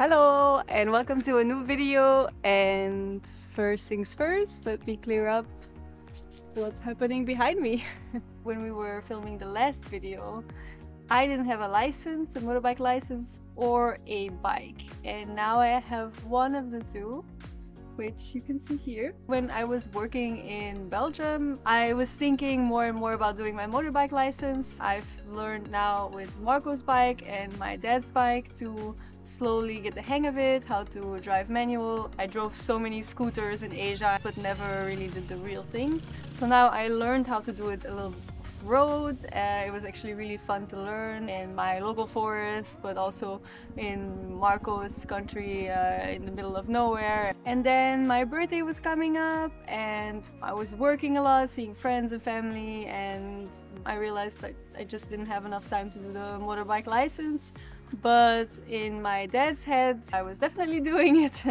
Hello and welcome to a new video. And first things first, let me clear up what's happening behind me. When we were filming the last video, I didn't have a license, a motorbike license or a bike, and now I have one of the two, which you can see here. When I was working in Belgium, I was thinking more and more about doing my motorbike license. I've learned now with Marco's bike and my dad's bike to slowly get the hang of it, how to drive manual. I drove so many scooters in Asia but never really did the real thing. So now I learned how to do it a little road. It was actually really fun to learn in my local forest, but also in Marco's country in the middle of nowhere. And then my birthday was coming up and I was working a lot, seeing friends and family, and I realized that I just didn't have enough time to do the motorbike license. But in my dad's head, I was definitely doing it.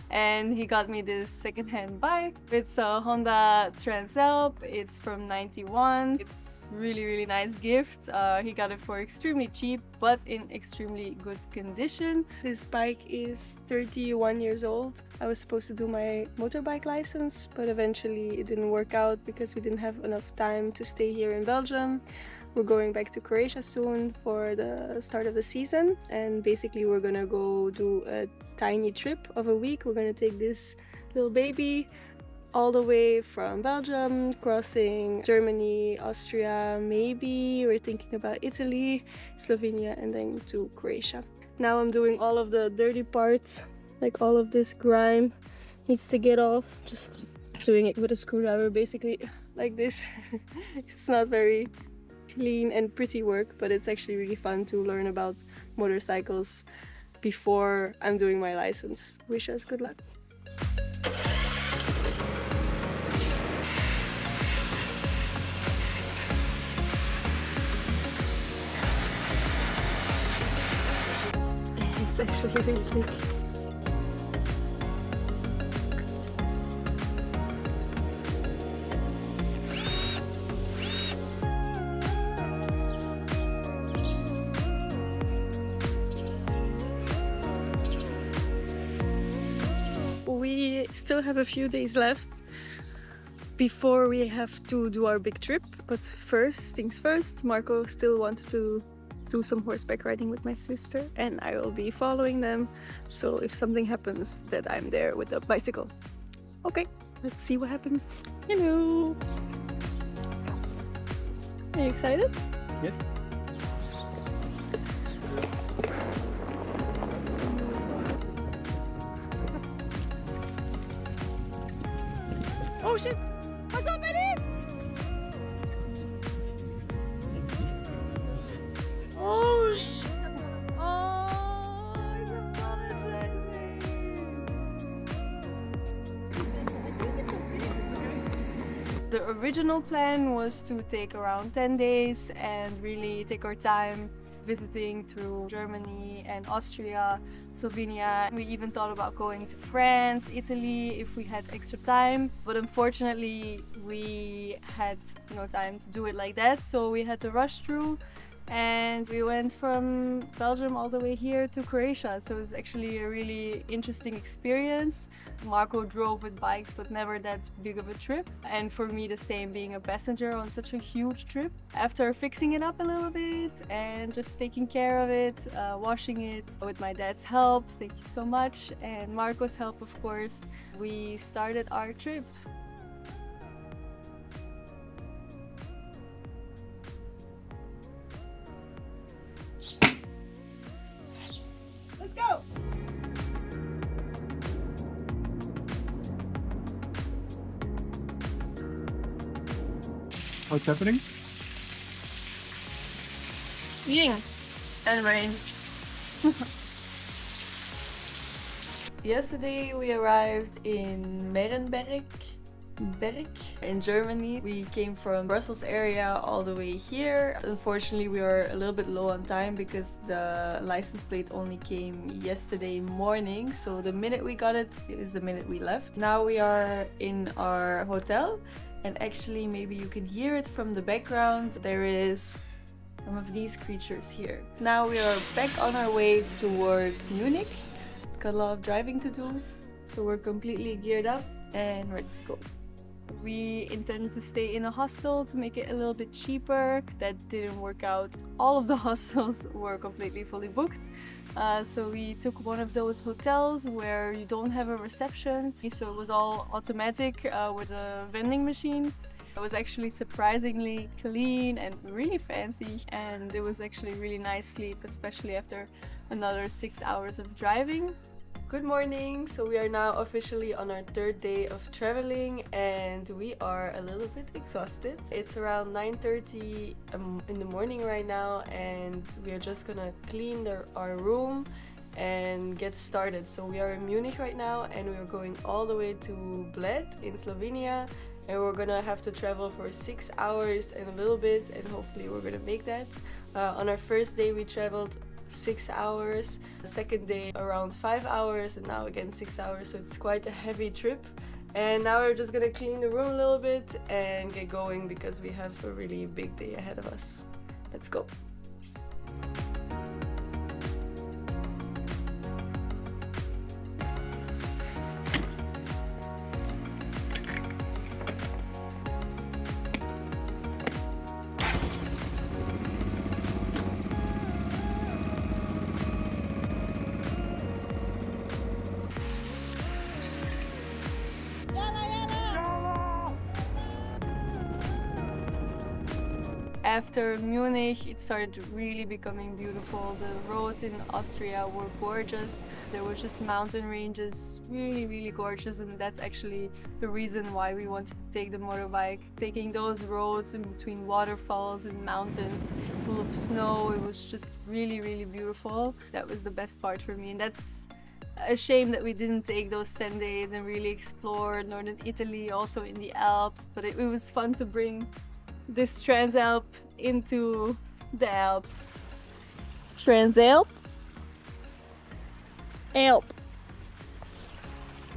And he got me this second-hand bike. It's a Honda Transalp. It's from '91. It's really nice gift. He got it for extremely cheap, but in extremely good condition. This bike is 31 years old. I was supposed to do my motorbike license, but eventually it didn't work out because we didn't have enough time to stay here in Belgium. We're going back to Croatia soon for the start of the season, and basically we're gonna go do a tiny trip of a week. We're gonna take this little baby all the way from Belgium, crossing Germany, Austria, maybe we're thinking about Italy, Slovenia, and then to Croatia. Now I'm doing all of the dirty parts, like all of this grime needs to get off. Just doing it with a screwdriver, basically like this. It's not very clean and pretty work, but it's actually really fun to learn about motorcycles before I'm doing my license. Wish us good luck. It's actually really thick. We still have a few days left before we have to do our big trip, but first things first, Marco still wanted to do some horseback riding with my sister, and I will be following them, so if something happens that I'm there with a bicycle. Okay, let's see what happens. Hello! Are you excited? Yes. Oh shit! What's up, Eddie? Oh shit! Oh, it's apologizing. The original plan was to take around 10 days and really take our time visiting through Germany and Austria, Slovenia. We even thought about going to France, Italy if we had extra time, but unfortunately we had no time to do it like that, so we had to rush through. And we went from Belgium all the way here to Croatia, so it was actually a really interesting experience. Marco drove with bikes, but never that big of a trip. And for me the same, being a passenger on such a huge trip. After fixing it up a little bit and just taking care of it, washing it with my dad's help, thank you so much, and Marco's help of course, we started our trip. Let's go! What's happening? Skiing and rain. Yesterday we arrived in Merenberg in Germany. We came from Brussels area all the way here. Unfortunately we are a little bit low on time because the license plate only came yesterday morning, so the minute we got it is the minute we left. Now we are in our hotel, and actually maybe you can hear it from the background. There is some of these creatures here. Now we are back on our way towards Munich. got a lot of driving to do, so we're completely geared up and ready to go. We intended to stay in a hostel to make it a little bit cheaper. That didn't work out. All of the hostels were completely fully booked. So we took one of those hotels where you don't have a reception. So it was all automatic with a vending machine. It was actually surprisingly clean and really fancy, and it was actually really nice sleep, especially after another 6 hours of driving. Good morning! So we are now officially on our third day of traveling and we are a little bit exhausted. It's around 9:30 in the morning right now, and we are just gonna clean our room and get started. So we are in Munich right now and we are going all the way to Bled in Slovenia, and we're gonna have to travel for 6 hours and a little bit, and hopefully we're gonna make that. On our first day we traveled 6 hours, the second day around 5 hours, and now again 6 hours, so it's quite a heavy trip. And now we're just gonna clean the room a little bit and get going because we have a really big day ahead of us. Let's go! After Munich, it started really becoming beautiful. The roads in Austria were gorgeous. There were just mountain ranges, really gorgeous, and that's actually the reason why we wanted to take the motorbike. Taking those roads in between waterfalls and mountains full of snow, it was just really beautiful. That was the best part for me, and that's a shame that we didn't take those 10 days and really explore northern Italy, also in the Alps, but it was fun to bring this Transalp into the Alps. Transalp? Alp!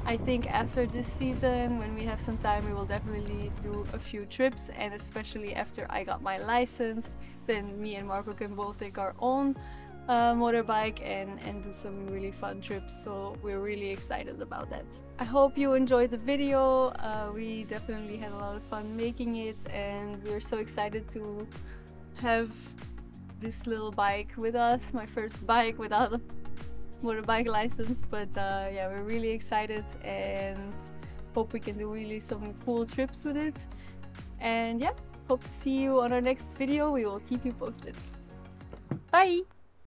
I think after this season, when we have some time, we will definitely do a few trips, and especially after I got my license, then me and Marco can both take our own motorbike and do some really fun trips, so we're really excited about that. I hope you enjoyed the video. We definitely had a lot of fun making it, and we're so excited to have this little bike with us, my first bike without a motorbike license, but yeah, we're really excited and hope we can do really some cool trips with it. And yeah, hope to see you on our next video. We will keep you posted. Bye!